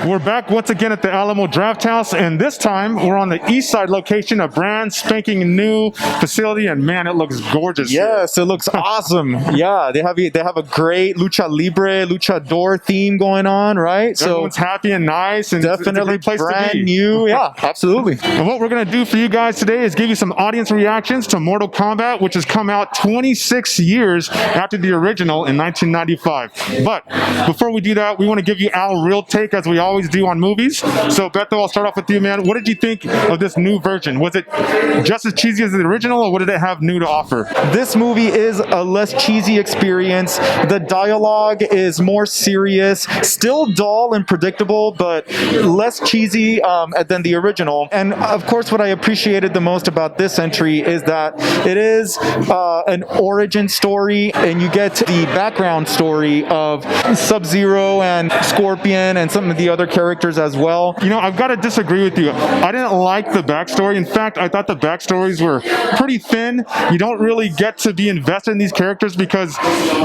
We're back once again at the Alamo Drafthouse, and this time we're on the east side location, a brand spanking new facility, and man, it looks gorgeous. Yes, it looks awesome. Yeah, they have a great lucha libre, luchador theme going on, right? Everyone's happy and nice, and definitely it's a great place brand to be. new. Yeah, absolutely. And what we're gonna do for you guys today is give you some audience reactions to Mortal Kombat, which has come out 26 years after the original in 1995. But before we do that, we want to give you our real take, as we always do on movies. So Beto, I'll start off with you, man. What did you think of this new version? Was it just as cheesy as the original, or what did it have new to offer? This movie is a less cheesy experience. The dialogue is more serious, still dull and predictable, but less cheesy than the original. And of course, what I appreciated the most about this entry is that it is an origin story, and you get the background story of Sub-Zero and Scorpion and some of the other characters as well. You know, I've got to disagree with you. I didn't like the backstory. In fact, I thought the backstories were pretty thin. You don't really get to be invested in these characters because,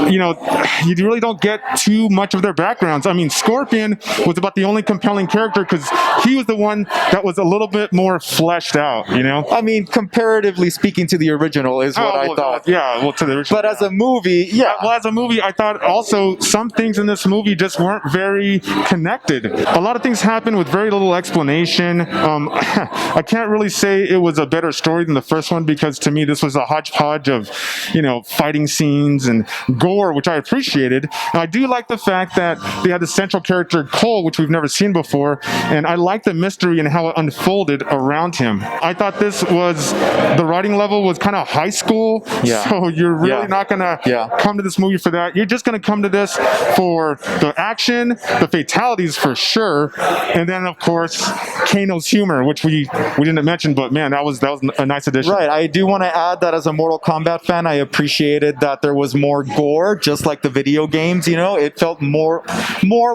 you know, you really don't get too much of their backgrounds. I mean, Scorpion was about the only compelling character because he was the one that was a little bit more fleshed out, you know? I mean, comparatively speaking to the original is what I thought. Yeah, well, to the original. But as a movie, yeah. Well, as a movie, I thought also some things in this movie just weren't very connected. A lot of things happen with very little explanation. I can't really say it was a better story than the first one because to me this was a hodgepodge of, you know, fighting scenes and gore, which I appreciated. And I do like the fact that they had the central character Cole, which we've never seen before, and I like the mystery and how it unfolded around him. I thought the writing level was kind of high school, so you're really not gonna come to this movie for that. You're just gonna come to this for the action, the fatalities for sure, and then of course Kano's humor, which we didn't mention, but man, that was a nice addition. Right. I do want to add that as a Mortal Kombat fan, I appreciated that there was more gore, just like the video games. You know, it felt more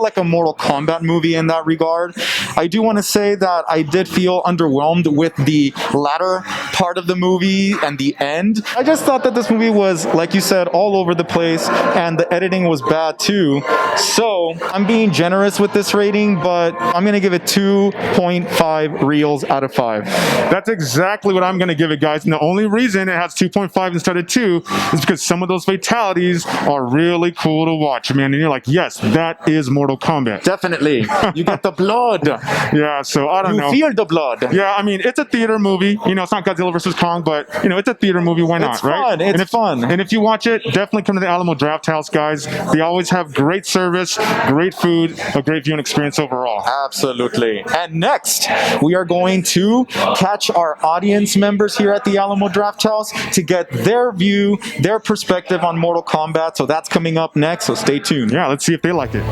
like a Mortal Kombat movie in that regard. I do want to say that I did feel underwhelmed with the latter part of the movie and the end. I just thought that this movie was, like you said, all over the place, and the editing was bad too. So I'm being generous with this rating, but I'm going to give it 2.5 reels out of 5. That's exactly what I'm going to give it, guys. And the only reason it has 2.5 instead of 2 is because some of those fatalities are really cool to watch, man. And you're like, yes, that is Mortal Kombat. Definitely. You get the blood. Yeah, so I don't know. You feel the blood. Yeah, I mean, it's a theater movie. You know, it's not Godzilla vs. Kong, but, you know, it's a theater movie. Why not, right? It's fun. And if you watch it, definitely come to the Alamo Drafthouse, guys. They always have great service, great food, a great viewing experience overall. Absolutely. And next, we are going to catch our audience members here at the Alamo Drafthouse to get their view, their perspective on Mortal Kombat. So that's coming up next, so stay tuned. Yeah, let's see if they like it.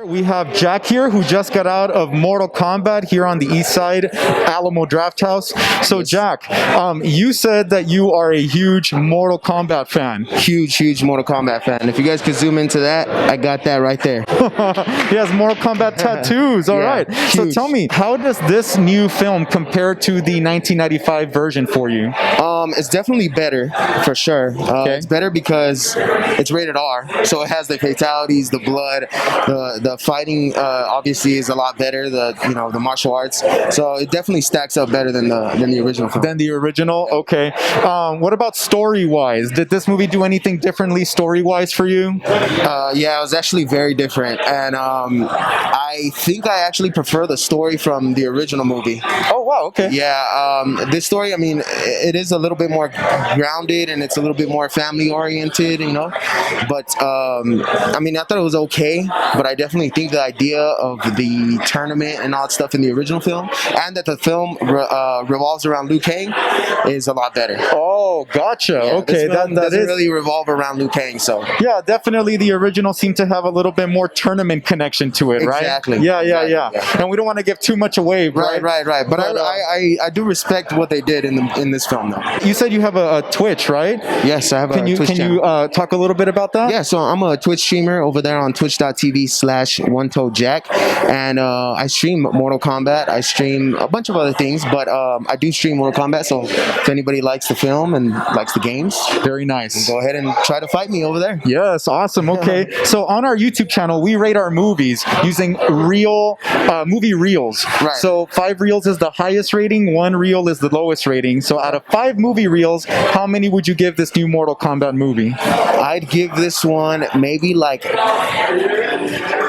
We have Jack here, who just got out of Mortal Kombat here on the east side, Alamo Drafthouse. So Jack, you said that you are a huge Mortal Kombat fan. Huge Mortal Kombat fan. If you guys could zoom into that, I got that right there. He has Mortal Kombat tattoos. All right. So tell me, how does this new film compare to the 1995 version for you? It's definitely better, for sure. It's better because it's rated R, so it has the fatalities, the blood, the fighting obviously is a lot better. The martial arts, so it definitely stacks up better than the original film. Than the original, okay. What about story-wise? Did this movie do anything differently story-wise for you? Yeah, it was actually very different, and I think I actually prefer the story from the original movie. Oh wow, okay. Yeah, this story, I mean, it is a little bit more grounded and it's a little bit more family-oriented, you know. But I mean, I thought it was okay, but I definitely think the idea of the tournament and all that stuff in the original film, and that the film revolves around Liu Kang, is a lot better. Oh, gotcha. Yeah, okay, that doesn't really revolve around Liu Kang, so yeah, definitely the original seemed to have a little bit more tournament connection to it, right? Exactly. Yeah. Yeah. And we don't want to give too much away, right? Right. But I do respect what they did in this film, though. You said you have a Twitch, right? Yes, I have a Twitch channel. Can you talk a little bit about that? Yeah, so I'm a Twitch streamer over there on twitch.tv/OneToeJack, and I stream Mortal Kombat. I stream a bunch of other things, but I do stream Mortal Kombat. So if anybody likes the film and likes the games, Very nice. go ahead and try to fight me over there. Yes, awesome. Okay, so on our YouTube channel, we rate our movies using real movie reels. Right. So 5 reels is the highest rating, 1 reel is the lowest rating. So out of 5 movie reels, how many would you give this new Mortal Kombat movie? I'd give this one maybe like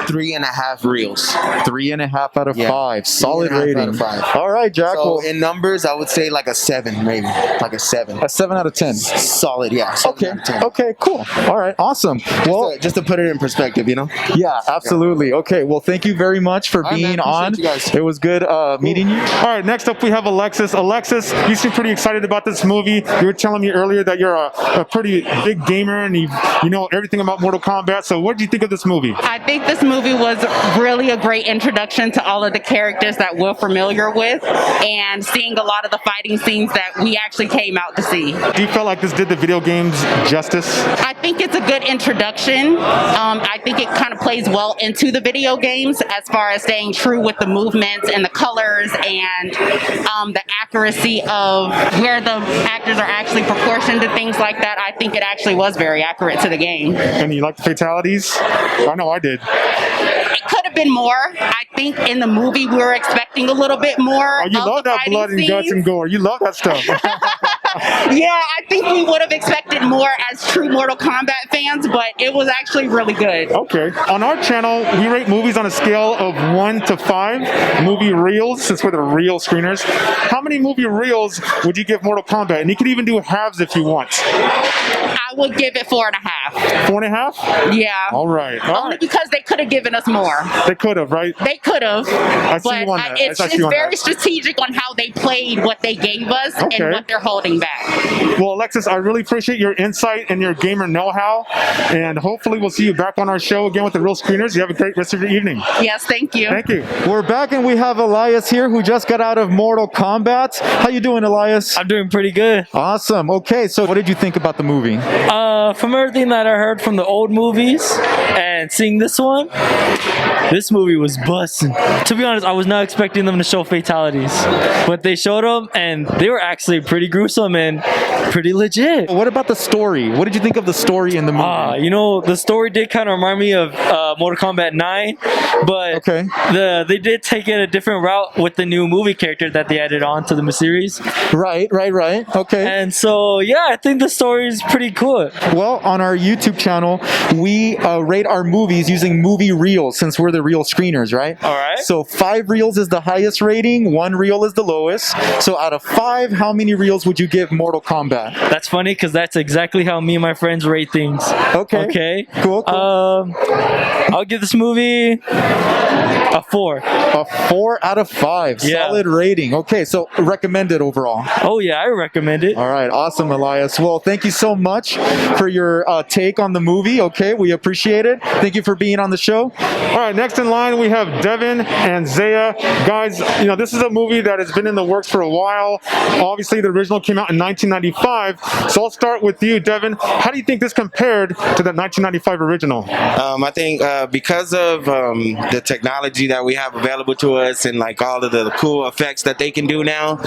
3.5 reels. 3.5 out of Yeah. 5. Solid 3.5 rating. out of 5. All right, Jack. So well, in numbers, I would say like a 7, maybe like a 7. a 7 out of 10. Solid, yeah. 7 Okay. out of 10. Okay. Cool. All right. Awesome. Well, Just to put it in perspective, you know. yeah, absolutely. Okay. Well, thank you very much for All right, being man. on. Appreciate you guys. It was good meeting you. All right, next up we have Alexis. Alexis, you seem pretty excited about this movie. You were telling me earlier that you're a pretty big gamer and you know everything about Mortal Kombat. So what did you think of this movie? I think this movie was really a great introduction to all of the characters that we're familiar with and seeing a lot of the fighting scenes that we actually came out to see. Do you feel like this did the video games justice? I think it's a good introduction. I think it kind of plays well into the video games as far as staying true with the movements and the colors and the accuracy of where the actors are actually proportioned and things like that. I think it actually was very accurate to the game. And you like the fatalities? I know I did. It could have been more. I think in the movie we were expecting a little bit more. Oh, you of love the that fighting blood and guts scenes. and gore. You love that stuff. Yeah, I think we would have expected more as true Mortal Kombat fans, but it was actually really good. Okay. On our channel, we rate movies on a scale of 1 to 5 movie reels, since we're the real screeners. How many movie reels would you give Mortal Kombat? And you could even do halves if you want. I would give it 4.5. 4.5? Yeah. All right. All Only right. because they could have given us more. They could have, right? They could have, I see but you on that. it's I see you on very that. strategic on how they played what they gave us Okay. and what they're holding back. Well, Alexis, I really appreciate your insight and your gamer know-how. And hopefully we'll see you back on our show again with the real screeners. You have a great rest of your evening. Yes, thank you. Thank you. We're back and we have Elias here who just got out of Mortal Kombat. How you doing, Elias? I'm doing pretty good. Awesome. Okay, so what did you think about the movie? From everything that I heard from the old movies and seeing this one, this movie was busting. To be honest, I was not expecting them to show fatalities, but they showed them and they were actually pretty gruesome and pretty legit. What about the story? What did you think of the story in the movie? You know, the story did kind of remind me of Mortal Kombat 9, but Okay. they did take it a different route with the new movie character that they added on to the series. Right. Okay. And so, yeah, I think the story is pretty cool. Well, on our YouTube channel, we rate our movies using movie reels since we're the real screeners, right? All right. So 5 reels is the highest rating, 1 reel is the lowest. So out of 5, how many reels would you give Mortal Kombat? That's funny because that's exactly how me and my friends rate things. Okay. Okay. Cool. I'll give this movie a 4. A 4 out of 5. Yeah. Solid rating. Okay, so recommended overall. Oh yeah, I recommend it. All right, awesome, Elias. Well, thank you so much for your take on the movie. Okay, we appreciate it. Thank you for being on the show. All right, next in line we have Devin and Zaya. Guys, you know, this is a movie that has been in the works for a while. Obviously, the original came out in 1995. So I'll start with you, Devin. How do you think this compared to the 1995 original? I think because of the technology that we have available to us and like all of the cool effects that they can do now,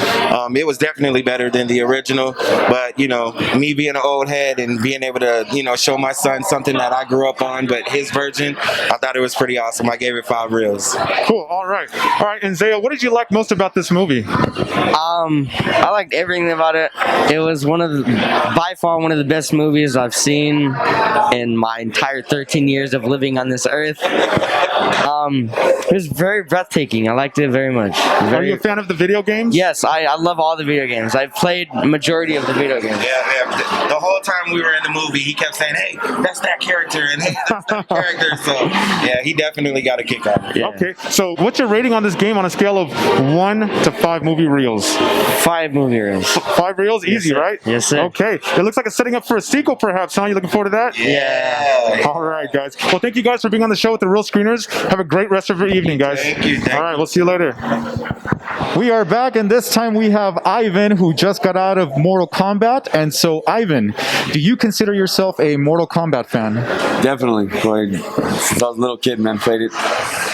it was definitely better than the original. But you know, me being an old head and being able to, you know, show my son something that I grew up on, but his version, I thought it was pretty awesome. I gave it 5 reels. Cool. All right. And Zaya, what did you like most about this movie? I liked everything about it. It was by far one of the best movies I've seen in my entire 13 years of living on this earth. It was very breathtaking. I liked it very much. Are you a fan of the video games? Yes, I love all the video games. I've played majority of the video games. Yeah. The whole time we were in the movie, he kept saying, "Hey, that's that character," and "Hey, that's that character." So yeah, he definitely got a kick out of it. Yeah. Okay. So what's your rating on this game on a scale of 1 to 5 movie reels? 5 movie reels. 5 reels? Easy, sir. right? Yes, sir. Okay. It looks like it's setting up for a sequel, perhaps, huh? You looking forward to that? Yeah. All right, guys. Well, thank you guys for being on the show with the Real Screeners. Have a great rest of your evening, guys. Thank you. All right, we'll see you later. We are back, and this time we have Ivan, who just got out of Mortal Kombat. And so, Ivan, do you consider yourself a Mortal Kombat fan? Definitely. Like, since I was a little kid, man, played it.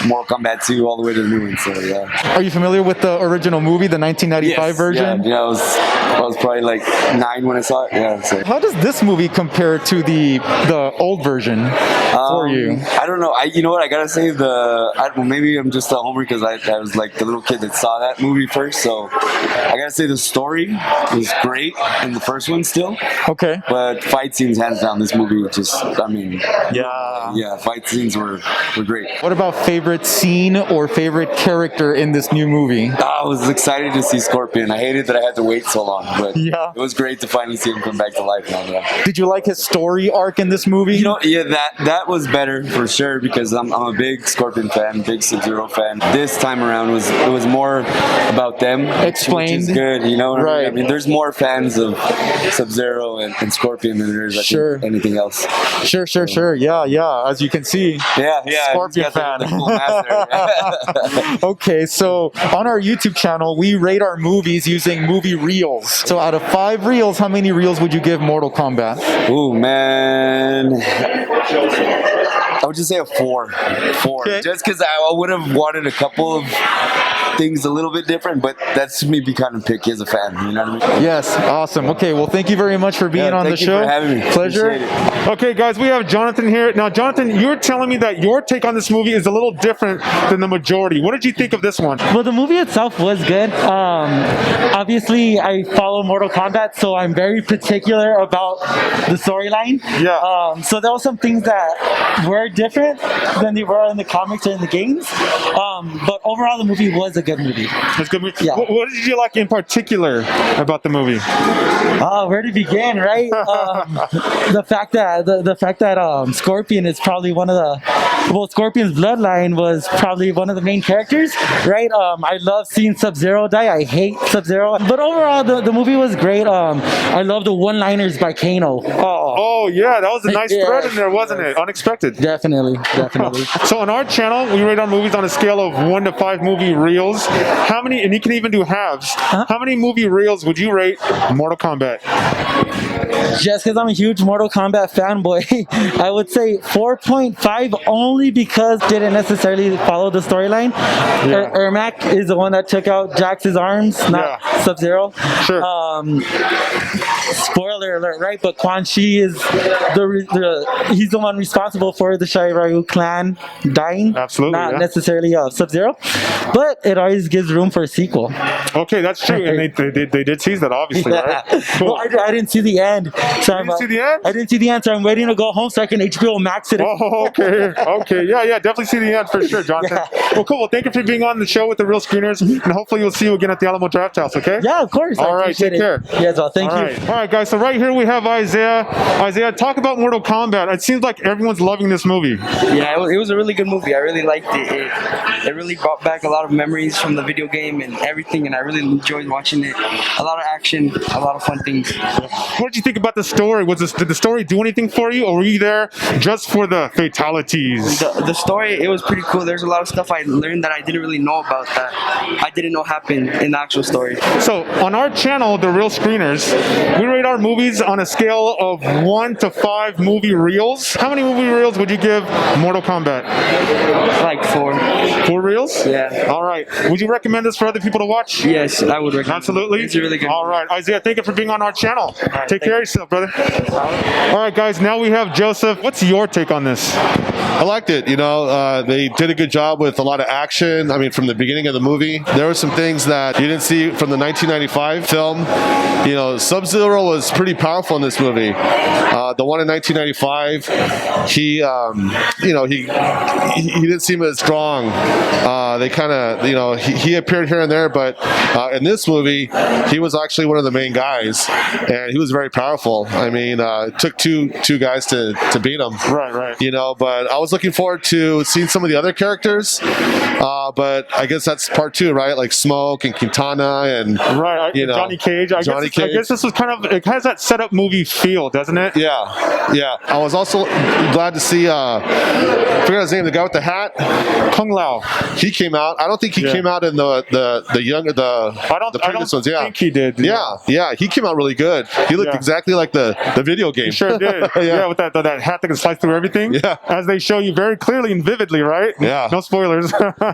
Mortal Kombat 2 all the way to the new one. So yeah. Are you familiar with the original movie, the 1995 version? Yeah, I was probably like 9 when I saw it. Yeah. So. How does this movie compare to the old version for you? I don't know. You know what? I gotta say maybe I'm just a homer because I was like the little kid that saw that movie first. So I gotta say the story was great in the first one still. Okay. But fight scenes, hands down, this movie Yeah, fight scenes were great. What about favorite scene or favorite character in this new movie? I was excited to see Scorpion. I hated that I had to wait so long, but Yeah. it was great to finally see him come back to life now. Yeah. Did you like his story arc in this movie? You know, yeah, that was better for sure because I'm a big Scorpion fan, big Sub-Zero fan. This time around it was more about them, Explained. which is good. You know what Right. I mean? There's more fans of Sub-Zero and Scorpion than there is Sure. anything else. Sure. Yeah. As you can see. Yeah. Scorpion he's got the fan. cool mask there. Okay, so on our YouTube channel, we rate our movies using movie reels. So out of 5 reels, how many reels would you give Mortal Kombat? Ooh, man. I would just say a 4. Okay. Just because I would have wanted a couple of things a little bit different, but that's me be kind of picky as a fan. You know what I mean? Yes, awesome. Okay, well, thank you very much for being on the thank you show. for having me. Pleasure. Appreciate it. Okay, guys, we have Jonathan here. Now, Jonathan, you were telling me that your take on this movie is a little different than the majority. What did you think of this one? Well, the movie itself was good. Obviously, I follow Mortal Kombat, so I'm very particular about the storyline. Yeah. So there were some things that were different than they were in the comics or in the games. But overall, the movie was a good movie. It's a good movie. Yeah. What did you like in particular about the movie? Where to begin, right? The fact that Scorpion is probably Scorpion's bloodline was probably one of the main characters, right? I love seeing Sub-Zero die. I hate Sub-Zero, but overall the movie was great. I love the one-liners by Kano. Oh, yeah, that was a nice Yeah. thread in there, wasn't it? Unexpected. Definitely. So on our channel, we rate our movies on a scale of 1 to 5 movie reels. How many, and you can even do halves, how many movie reels would you rate Mortal Kombat? Just because I'm a huge Mortal Kombat fanboy, I would say 4.5 only because didn't necessarily follow the storyline. Yeah. Ermac is the one that took out Jax's arms, not Yeah. Sub-Zero. Sure. Spoiler alert, right? But Quan Chi is he's the one responsible for the Shai Ryu clan dying. Absolutely, Not yeah. necessarily Sub-Zero, but it always gives room for a sequel. Okay, that's true, and they did tease that, obviously, right? Cool. Well, I didn't see the end. So didn't see the end? I didn't see the end, so I'm waiting to go home so I can HBO Max it. Oh, okay, yeah, definitely see the end for sure, Jonathan. Yeah. Well, cool. Well, thank you for being on the show with the Real Screeners, and hopefully we'll see you again at the Alamo Drafthouse. Okay? Yeah, of course. All I right, appreciate take care. Yes, well, thank All you. right. All right, guys. So right here we have Isaiah. Isaiah, talk about Mortal Kombat. It seems like everyone's loving this movie. Yeah, it was a really good movie. I really liked it. It really brought back a lot of memories from the video game and everything, and I really enjoyed watching it. A lot of action, a lot of fun things. What did you think about the story? Did the story do anything for you, or were you there just for the fatalities? The story, it was pretty cool. There's a lot of stuff I learned that I didn't really know about that I didn't know happened in the actual story. So on our channel, The Real Screeners, we rate our movies on a scale of 1 to 5 movie reels. How many movie reels would you give Mortal Kombat? Like 4. 4 reels? Yeah. All right. Would you recommend this for other people to watch? Yes, I would recommend. Absolutely. It's a really good. All right, Isaiah, thank you for being on our channel. right, Take care of yourself, brother. All right, guys, now we have Joseph. What's your take on this? I liked it. They did a good job with a lot of action. I mean, from the beginning of the movie, there were some things that you didn't see from the 1995 film. Sub-Zero was pretty powerful in this movie. The one in 1995, he didn't seem as strong. They kind of, he appeared here and there, but in this movie, he was actually one of the main guys, and he was very powerful. I mean, it took two guys to beat him. Right. But I was looking forward to seeing some of the other characters. But I guess that's part 2, right? Like Smoke and Quintana and Johnny Cage. I guess this was kind of it has that setup movie feel, doesn't it? Yeah, yeah. I was also glad to see. I forgot his name. The guy with the hat, Kung Lao. He came out. I don't think he came out in the previous ones. Yeah, think he did. Yeah. He came out really good. He looked exactly like the video game. He sure did. Yeah, with that hat that can slice through everything. Yeah. As they show you very clearly and vividly, right? Yeah. No spoilers.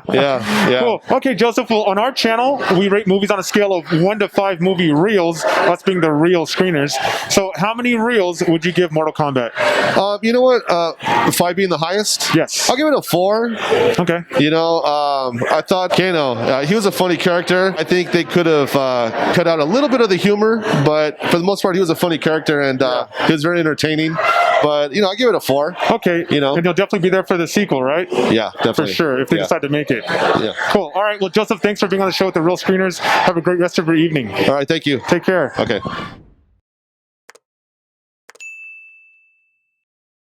Yeah. Cool. Okay, Joseph. Well, on our channel, we rate movies on a scale of 1 to 5 movie reels. Us being the real screeners. So, how many reels would you give Mortal Kombat? You know what? 5 being the highest. Yes. I'll give it a 4. Okay. You know, I thought Kano, he was a funny character. I think they could have cut out a little bit of the humor, but for the most part, he was a funny character and he was very entertaining. But, you know, I give it a 4. Okay. You know. And you'll definitely be there for the sequel, right? Yeah, definitely. For sure, if they decide to make it. Yeah. Cool. All right. Well, Joseph, thanks for being on the show with the Real Screeners. Have a great rest of your evening. All right. Thank you. Take care. Okay.